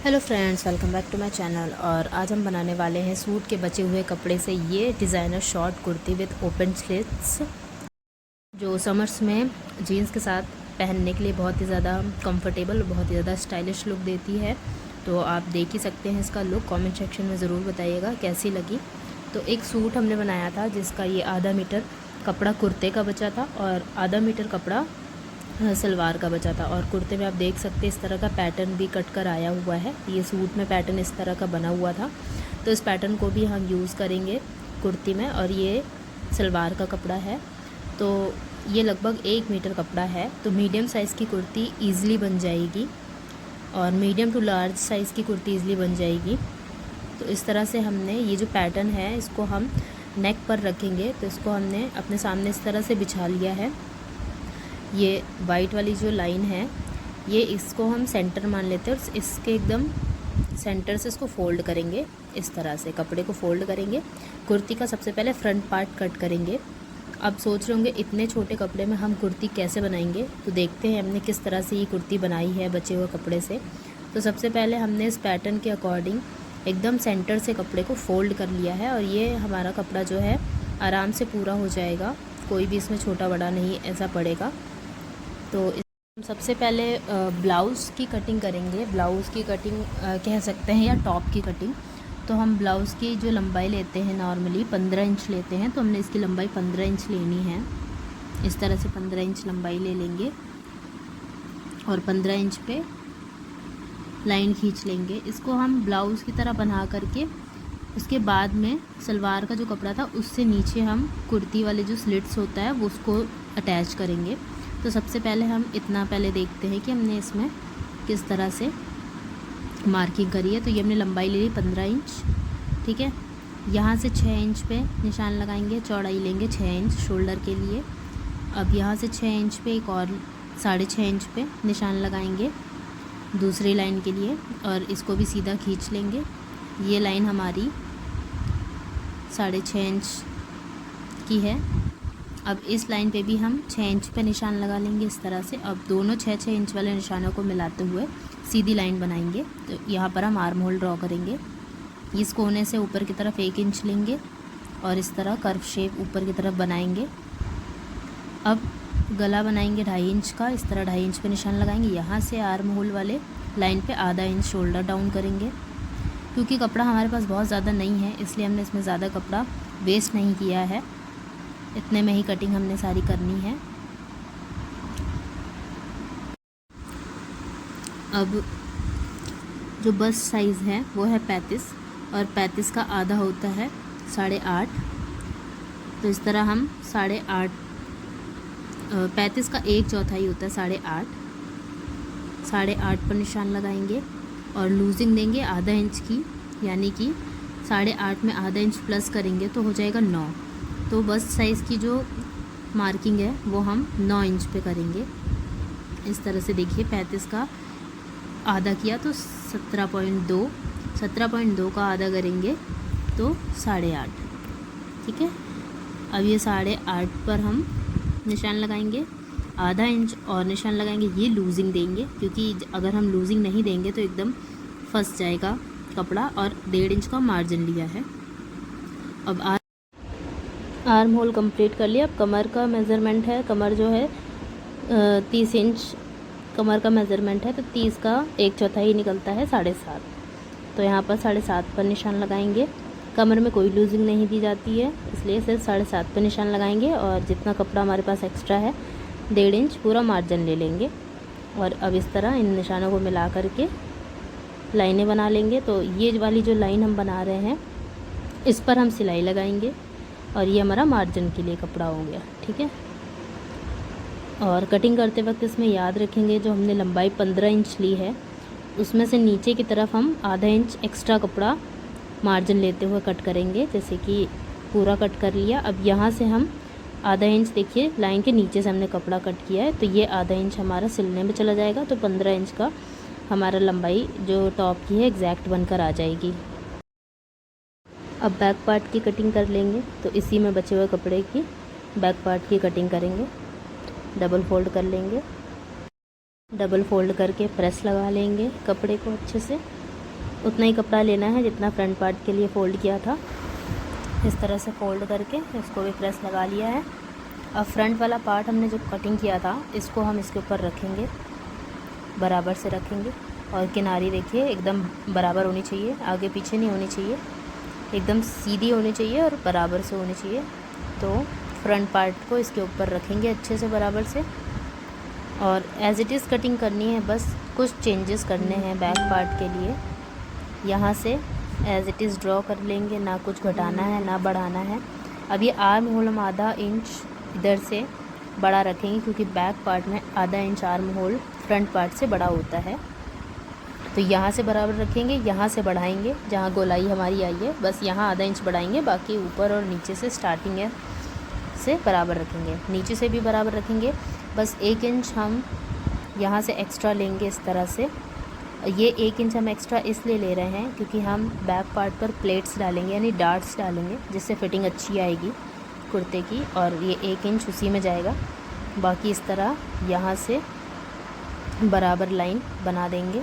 Hello friends, welcome back to my channel. और आज हम बनाने वाले हैं सूट के बचे हुए कपड़े से ये designer short kurti with open slits, जो समर्स में जीन्स के साथ पहनने के लिए बहुत ही ज़्यादा कंफर्टेबल और बहुत ही ज़्यादा स्टाइलिश लुक देती है। तो आप देख ही सकते हैं इसका लुक। कमेंट सेक्शन में ज़रूर बताइएगा कैसी लगी। तो एक सूट हमने बनाया था जिसका ये आधा मीटर कपड़ा कुर्ते का बचा था और आधा मीटर कपड़ा सलवार का बचा था। और कुर्ते में आप देख सकते हैं इस तरह का पैटर्न भी कट कर आया हुआ है। ये सूट में पैटर्न इस तरह का बना हुआ था, तो इस पैटर्न को भी हम यूज़ करेंगे कुर्ती में। और ये सलवार का कपड़ा है, तो ये लगभग 1 मीटर कपड़ा है, तो मीडियम साइज़ की कुर्ती ईज़िली बन जाएगी और मीडियम टू लार्ज साइज़ की कुर्ती ईज़िली बन जाएगी। तो इस तरह से हमने ये जो पैटर्न है इसको हम नेक पर रखेंगे। तो इसको हमने अपने सामने इस तरह से बिछा लिया है। ये वाइट वाली जो लाइन है, ये इसको हम सेंटर मान लेते हैं और इसके एकदम सेंटर से इसको फोल्ड करेंगे। इस तरह से कपड़े को फोल्ड करेंगे। कुर्ती का सबसे पहले फ्रंट पार्ट कट करेंगे। अब सोच रहे होंगे इतने छोटे कपड़े में हम कुर्ती कैसे बनाएंगे, तो देखते हैं हमने किस तरह से ये कुर्ती बनाई है बचे हुए कपड़े से। तो सबसे पहले हमने इस पैटर्न के अकॉर्डिंग एकदम सेंटर से कपड़े को फोल्ड कर लिया है और ये हमारा कपड़ा जो है आराम से पूरा हो जाएगा, कोई भी इसमें छोटा बड़ा नहीं ऐसा पड़ेगा। तो हम सबसे पहले ब्लाउज़ की कटिंग करेंगे। ब्लाउज़ की कटिंग कह सकते हैं या टॉप की कटिंग। तो हम ब्लाउज़ की जो लंबाई लेते हैं नॉर्मली 15 इंच लेते हैं, तो हमने इसकी लंबाई 15 इंच लेनी है। इस तरह से 15 इंच लंबाई ले लेंगे और 15 इंच पे लाइन खींच लेंगे। इसको हम ब्लाउज़ की तरह बना करके उसके बाद में सलवार का जो कपड़ा था उससे नीचे हम कुर्ती वाले जो स्लिट्स होता है वो उसको अटैच करेंगे। तो सबसे पहले हम इतना पहले देखते हैं कि हमने इसमें किस तरह से मार्किंग करी है। तो ये हमने लंबाई ले ली 15 इंच, ठीक है। यहाँ से 6 इंच पे निशान लगाएंगे, चौड़ाई लेंगे 6 इंच शोल्डर के लिए। अब यहाँ से 6 इंच पे एक और 6.5 इंच पे निशान लगाएंगे दूसरी लाइन के लिए और इसको भी सीधा खींच लेंगे। ये लाइन हमारी 6.5 इंच की है। अब इस लाइन पे भी हम 6 इंच पे निशान लगा लेंगे इस तरह से। अब दोनों 6-6 इंच वाले निशानों को मिलाते हुए सीधी लाइन बनाएंगे। तो यहाँ पर हम आर्म होल ड्रॉ करेंगे। इस कोने से ऊपर की तरफ 1 इंच लेंगे और इस तरह कर्व शेप ऊपर की तरफ बनाएंगे। अब गला बनाएंगे 2.5 इंच का। इस तरह 2.5 इंच पे निशान लगाएंगे। यहाँ से आर्म होल वाले लाइन पे आधा इंच शोल्डर डाउन करेंगे। क्योंकि कपड़ा हमारे पास बहुत ज़्यादा नहीं है इसलिए हमने इसमें ज़्यादा कपड़ा वेस्ट नहीं किया है, इतने में ही कटिंग हमने सारी करनी है। अब जो बस्ट साइज़ है वो है 35 और 35 का आधा होता है 8.5। तो इस तरह हम 8.5 35 का 1/4 होता है 8.5। 8.5 पर निशान लगाएंगे और लूजिंग देंगे आधा इंच की, यानी कि 8.5 में आधा इंच प्लस करेंगे तो हो जाएगा 9। तो बस्ट साइज़ की जो मार्किंग है वो हम 9 इंच पे करेंगे। इस तरह से देखिए 35 का आधा किया तो 17.2, 17.2 का आधा करेंगे तो 8.5, ठीक है। अब ये 8.5 पर हम निशान लगाएंगे, आधा इंच और निशान लगाएंगे। ये लूजिंग देंगे क्योंकि अगर हम लूजिंग नहीं देंगे तो एकदम फंस जाएगा कपड़ा। और 1.5 इंच का मार्जिन लिया है। अब आर्म होल कंप्लीट कर लिया। अब कमर का मेज़रमेंट है, कमर जो है 30 इंच कमर का मेज़रमेंट है, तो 30 का 1/4 निकलता है 7.5। तो यहाँ पर 7.5 पर निशान लगाएंगे। कमर में कोई लूजिंग नहीं दी जाती है इसलिए सिर्फ 7.5 पर निशान लगाएंगे और जितना कपड़ा हमारे पास एक्स्ट्रा है 1.5 इंच पूरा मार्जिन ले लेंगे। और अब इस तरह इन निशानों को मिला करके लाइनें बना लेंगे। तो ये वाली जो लाइन हम बना रहे हैं इस पर हम सिलाई लगाएंगे और ये हमारा मार्जिन के लिए कपड़ा हो गया, ठीक है। और कटिंग करते वक्त इसमें याद रखेंगे जो हमने लंबाई 15 इंच ली है उसमें से नीचे की तरफ हम आधा इंच एक्स्ट्रा कपड़ा मार्जिन लेते हुए कट करेंगे। जैसे कि पूरा कट कर लिया। अब यहाँ से हम आधा इंच, देखिए लाइन के नीचे से हमने कपड़ा कट किया है, तो ये आधा इंच हमारा सिलने में चला जाएगा। तो 15 इंच का हमारा लंबाई जो टॉप की है एग्जैक्ट बनकर आ जाएगी। अब बैक पार्ट की कटिंग कर लेंगे। तो इसी में बचे हुए कपड़े की बैक पार्ट की कटिंग करेंगे। डबल फोल्ड कर लेंगे, डबल फोल्ड करके प्रेस लगा लेंगे कपड़े को अच्छे से उतना ही कपड़ा लेना है जितना फ्रंट पार्ट के लिए फ़ोल्ड किया था। इस तरह से फ़ोल्ड करके इसको भी प्रेस लगा लिया है। अब फ्रंट वाला पार्ट हमने जो कटिंग किया था इसको हम इसके ऊपर रखेंगे, बराबर से रखेंगे। और किनारी देखिए एकदम बराबर होनी चाहिए, आगे पीछे नहीं होनी चाहिए, एकदम सीधी होनी चाहिए और बराबर से होनी चाहिए। तो फ्रंट पार्ट को इसके ऊपर रखेंगे अच्छे से बराबर से, और एज़ इट इज़ कटिंग करनी है। बस कुछ चेंजेस करने हैं बैक पार्ट के लिए। यहाँ से एज़ इट इज़ ड्रॉ कर लेंगे, ना कुछ घटाना है ना बढ़ाना है। अब ये आर्म होल हम आधा इंच इधर से बड़ा रखेंगे, क्योंकि बैक पार्ट में आधा inch arm hole front part से बड़ा होता है। तो यहाँ से बराबर रखेंगे, यहाँ से बढ़ाएंगे, जहाँ गोलाई हमारी आई है बस यहाँ आधा इंच बढ़ाएंगे, बाकी ऊपर और नीचे से स्टार्टिंग है से बराबर रखेंगे, नीचे से भी बराबर रखेंगे। बस 1 इंच हम यहाँ से एक्स्ट्रा लेंगे इस तरह से। ये 1 इंच हम एक्स्ट्रा इसलिए ले रहे हैं क्योंकि हम बैक पार्ट पर प्लेट्स डालेंगे, यानी डार्ट्स डालेंगे, जिससे फिटिंग अच्छी आएगी कुर्ते की, और ये 1 इंच उसी में जाएगा। बाकी इस तरह यहाँ से बराबर लाइन बना देंगे,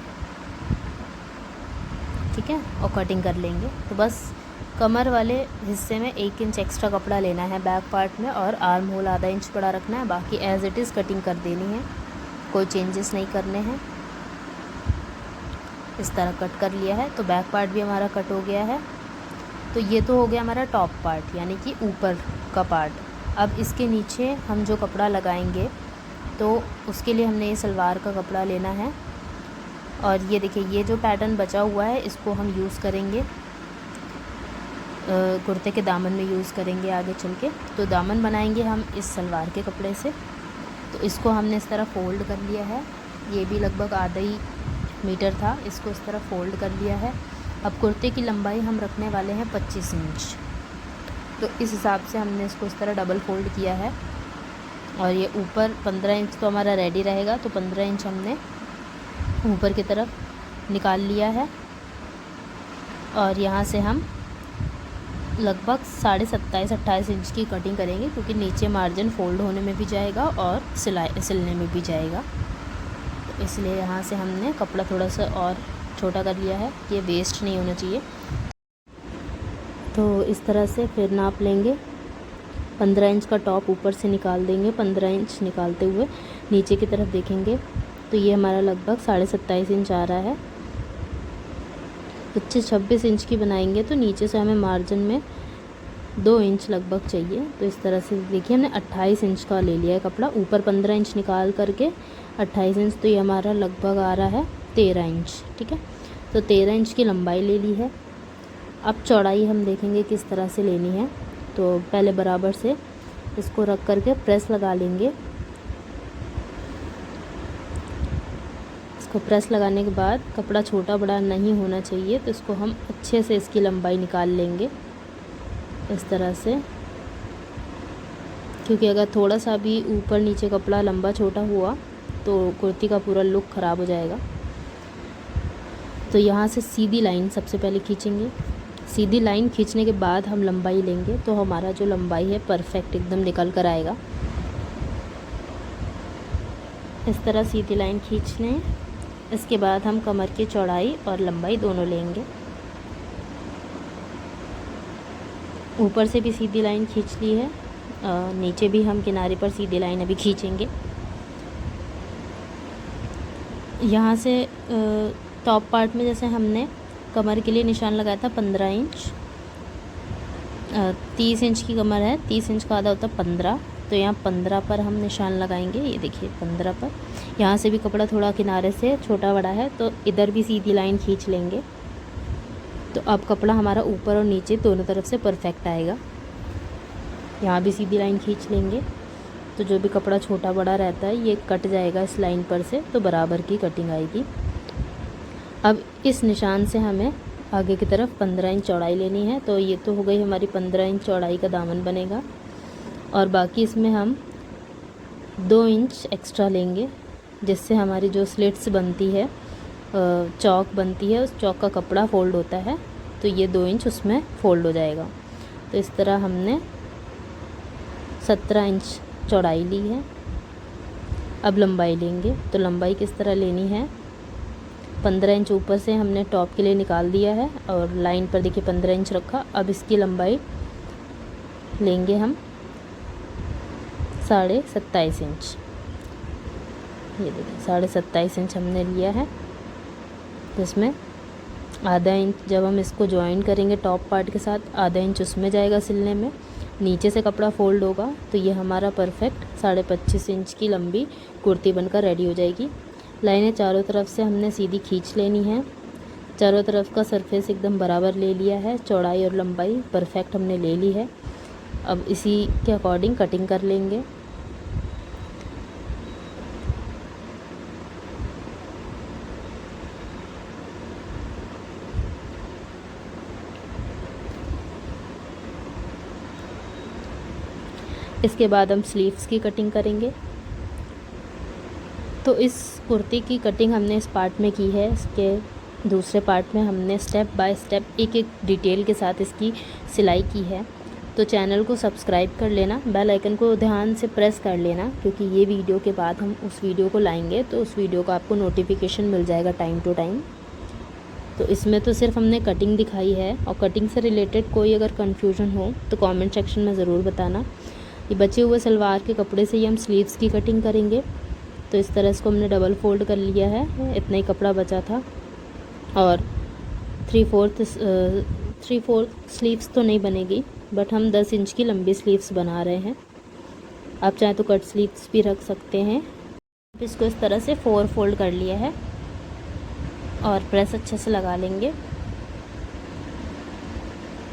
ठीक है, और कटिंग कर लेंगे। तो बस कमर वाले हिस्से में 1 इंच एक्स्ट्रा कपड़ा लेना है बैक पार्ट में, और आर्म होल आधा इंच बड़ा रखना है। बाकी एज़ इट इज़ कटिंग कर देनी है, कोई चेंजेस नहीं करने हैं। इस तरह कट कर लिया है, तो बैक पार्ट भी हमारा कट हो गया है। तो ये तो हो गया हमारा टॉप पार्ट, यानी कि ऊपर का पार्ट। अब इसके नीचे हम जो कपड़ा लगाएंगे तो उसके लिए हमने ये सलवार का कपड़ा लेना है। और ये देखिए, ये जो पैटर्न बचा हुआ है इसको हम यूज़ करेंगे, कुर्ते के दामन में यूज़ करेंगे आगे चल के। तो दामन बनाएंगे हम इस सलवार के कपड़े से। तो इसको हमने इस तरह फ़ोल्ड कर लिया है, ये भी लगभग आधा ही मीटर था, इसको इस तरह फ़ोल्ड कर लिया है। अब कुर्ते की लंबाई हम रखने वाले हैं 25 इंच, तो इस हिसाब से हमने इसको इस तरह डबल फ़ोल्ड किया है। और ये ऊपर 15 इंच तो हमारा रेडी रहेगा, तो 15 इंच हमने ऊपर की तरफ निकाल लिया है। और यहाँ से हम लगभग 27.5-28 इंच की कटिंग करेंगे, क्योंकि नीचे मार्जिन फ़ोल्ड होने में भी जाएगा और सिलने में भी जाएगा। तो इसलिए यहाँ से हमने कपड़ा थोड़ा सा और छोटा कर लिया है, ये वेस्ट नहीं होना चाहिए। तो इस तरह से फिर नाप लेंगे, 15 इंच का टॉप ऊपर से निकाल देंगे। 15 इंच निकालते हुए नीचे की तरफ देखेंगे तो ये हमारा लगभग 27.5 इंच आ रहा है। 25-26 इंच की बनाएंगे तो नीचे से हमें मार्जिन में 2 इंच लगभग चाहिए। तो इस तरह से देखिए, हमने 28 इंच का ले लिया है कपड़ा, ऊपर 15 इंच निकाल करके 28 इंच, तो ये हमारा लगभग आ रहा है 13 इंच, ठीक है। तो 13 इंच की लंबाई ले ली है। अब चौड़ाई हम देखेंगे किस तरह से लेनी है। तो पहले बराबर से इसको रख करके प्रेस लगा लेंगे। इसको प्रेस लगाने के बाद कपड़ा छोटा बड़ा नहीं होना चाहिए, तो इसको हम अच्छे से इसकी लंबाई निकाल लेंगे इस तरह से, क्योंकि अगर थोड़ा सा भी ऊपर नीचे कपड़ा लंबा छोटा हुआ तो कुर्ती का पूरा लुक ख़राब हो जाएगा। तो यहाँ से सीधी लाइन सबसे पहले खींचेंगे। सीधी लाइन खींचने के बाद हम लंबाई लेंगे, तो हमारा जो लंबाई है परफेक्ट एकदम निकल कर आएगा। इस तरह सीधी लाइन खींच लें। इसके बाद हम कमर की चौड़ाई और लंबाई दोनों लेंगे। ऊपर से भी सीधी लाइन खींच ली है, नीचे भी हम किनारे पर सीधी लाइन अभी खींचेंगे। यहाँ से टॉप पार्ट में जैसे हमने कमर के लिए निशान लगाया था 15 इंच, 30 इंच की कमर है, 30 इंच का आधा होता है 15, तो यहाँ 15 पर हम निशान लगाएंगे। ये देखिए 15 पर। यहाँ से भी कपड़ा थोड़ा किनारे से छोटा बड़ा है, तो इधर भी सीधी लाइन खींच लेंगे। तो अब कपड़ा हमारा ऊपर और नीचे दोनों तरफ से परफेक्ट आएगा। यहाँ भी सीधी लाइन खींच लेंगे, तो जो भी कपड़ा छोटा बड़ा रहता है ये कट जाएगा इस लाइन पर से, तो बराबर की कटिंग आएगी। अब इस निशान से हमें आगे की तरफ 15 इंच चौड़ाई लेनी है। तो ये तो हो गई हमारी 15 इंच चौड़ाई का दामन बनेगा, और बाकी इसमें हम 2 इंच एक्स्ट्रा लेंगे, जिससे हमारी जो स्लिट्स बनती है, चौक बनती है, उस चौक का कपड़ा फ़ोल्ड होता है, तो ये 2 इंच उसमें फ़ोल्ड हो जाएगा। तो इस तरह हमने 17 इंच चौड़ाई ली है। अब लंबाई लेंगे, तो लंबाई किस तरह लेनी है, 15 इंच ऊपर से हमने टॉप के लिए निकाल दिया है और लाइन पर देखिए 15 इंच रखा। अब इसकी लंबाई लेंगे हम 27.5 इंच। ये देखिए 27.5 इंच हमने लिया है, जिसमें आधा इंच जब हम इसको जॉइन करेंगे टॉप पार्ट के साथ, आधा इंच उसमें जाएगा सिलने में। नीचे से कपड़ा फोल्ड होगा तो ये हमारा परफेक्ट 25.5 इंच की लंबी कुर्ती बनकर रेडी हो जाएगी। लाइनें चारों तरफ से हमने सीधी खींच लेनी है। चारों तरफ का सरफेस एकदम बराबर ले लिया है, चौड़ाई और लंबाई परफेक्ट हमने ले ली है। अब इसी के अकॉर्डिंग कटिंग कर लेंगे। इसके बाद हम स्लीव्स की कटिंग करेंगे। तो इस कुर्ती की कटिंग हमने इस पार्ट में की है, इसके दूसरे पार्ट में हमने स्टेप बाय स्टेप एक एक डिटेल के साथ इसकी सिलाई की है। तो चैनल को सब्सक्राइब कर लेना, बेल आइकन को ध्यान से प्रेस कर लेना, क्योंकि ये वीडियो के बाद हम उस वीडियो को लाएंगे तो उस वीडियो का आपको नोटिफिकेशन मिल जाएगा टाइम टू टाइम। तो इसमें तो सिर्फ हमने कटिंग दिखाई है, और कटिंग से रिलेटेड कोई अगर कन्फ्यूजन हो तो कमेंट सेक्शन में ज़रूर बताना। ये बचे हुए सलवार के कपड़े से ही हम स्लीव्स की कटिंग करेंगे। तो इस तरह इसको हमने डबल फोल्ड कर लिया है, इतना ही कपड़ा बचा था। और 3/4 स्लीव्स तो नहीं बनेगी, बट हम 10 इंच की लंबी स्लीव्स बना रहे हैं। आप चाहें तो कट स्लीव्स भी रख सकते हैं। इसको इस तरह से 4 फोल्ड कर लिया है और प्रेस अच्छे से लगा लेंगे।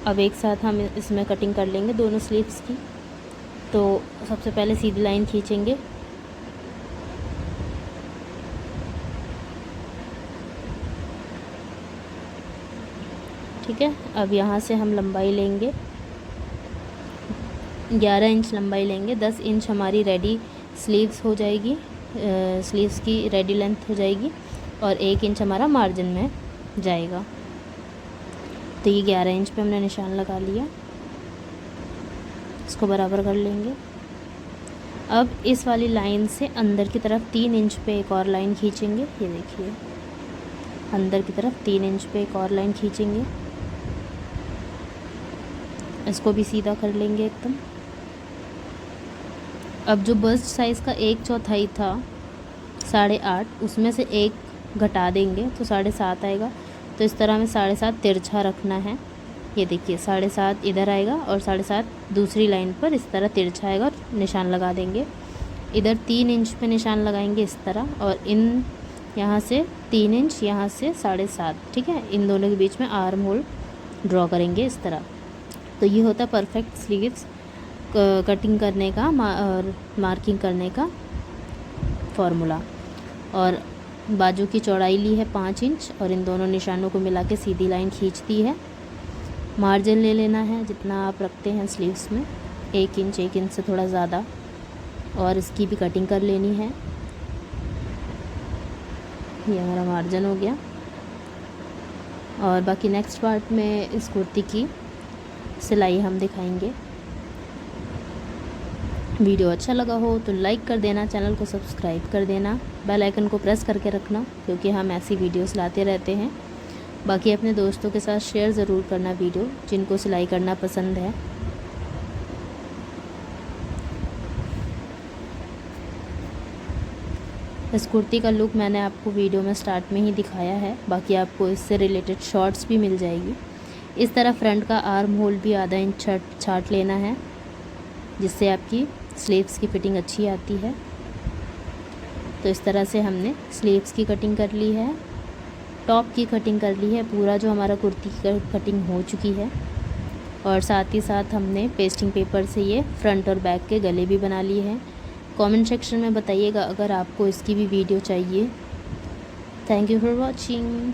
अब एक साथ हम इसमें कटिंग कर लेंगे दोनों स्लीव्स की। तो सबसे पहले सीधी लाइन खींचेंगे, ठीक है। अब यहाँ से हम लंबाई लेंगे 11 इंच लंबाई लेंगे। 10 इंच हमारी रेडी स्लीव्स हो जाएगी, स्लीव्स की रेडी लेंथ हो जाएगी, और 1 इंच हमारा मार्जिन में जाएगा। तो ये 11 इंच पे हमने निशान लगा लिया, इसको बराबर कर लेंगे। अब इस वाली लाइन से अंदर की तरफ 3 इंच पे एक और लाइन खींचेंगे। ये देखिए अंदर की तरफ 3 इंच पे एक और लाइन खींचेंगे, इसको भी सीधा कर लेंगे एकदम। अब जो बस्ट साइज़ का 1/4 था 8.5, उसमें से 1 घटा देंगे तो 7.5 आएगा। तो इस तरह हमें 7.5 तिरछा रखना है। ये देखिए 7.5 इधर आएगा और 7.5 दूसरी लाइन पर इस तरह तिरछा आएगा और निशान लगा देंगे। इधर 3 इंच पे निशान लगाएंगे इस तरह, और इन यहाँ से 3 इंच, यहाँ से 7.5, ठीक है। इन दोनों के बीच में आर्म होल ड्रॉ करेंगे इस तरह। तो ये होता है परफेक्ट स्लीव्स कटिंग करने का और मार्किंग करने का फॉर्मूला। और बाजू की चौड़ाई ली है 5 इंच, और इन दोनों निशानों को मिला के सीधी लाइन खींच दी है। मार्जिन ले लेना है जितना आप रखते हैं स्लीव्स में, 1 इंच से थोड़ा ज़्यादा, और इसकी भी कटिंग कर लेनी है। ये हमारा मार्जिन हो गया। और बाकी नेक्स्ट पार्ट में इस कुर्ती की सिलाई हम दिखाएंगे। वीडियो अच्छा लगा हो तो लाइक कर देना, चैनल को सब्सक्राइब कर देना, बेल आइकन को प्रेस करके रखना, क्योंकि हम ऐसी वीडियोस लाते रहते हैं। बाकी अपने दोस्तों के साथ शेयर ज़रूर करना वीडियो, जिनको सिलाई करना पसंद है। इस कुर्ती का लुक मैंने आपको वीडियो में स्टार्ट में ही दिखाया है, बाकी आपको इससे रिलेटेड शॉर्ट्स भी मिल जाएगी। इस तरह फ्रंट का आर्म होल भी आधा इंच छाट लेना है, जिससे आपकी स्लीव्स की फिटिंग अच्छी आती है। तो इस तरह से हमने स्लीव्स की कटिंग कर ली है, टॉप की कटिंग कर ली है, पूरा जो हमारा कुर्ती की कटिंग हो चुकी है। और साथ ही साथ हमने पेस्टिंग पेपर से ये फ्रंट और बैक के गले भी बना लिए हैं। कमेंट सेक्शन में बताइएगा अगर आपको इसकी भी वीडियो चाहिए। Thank you for watching.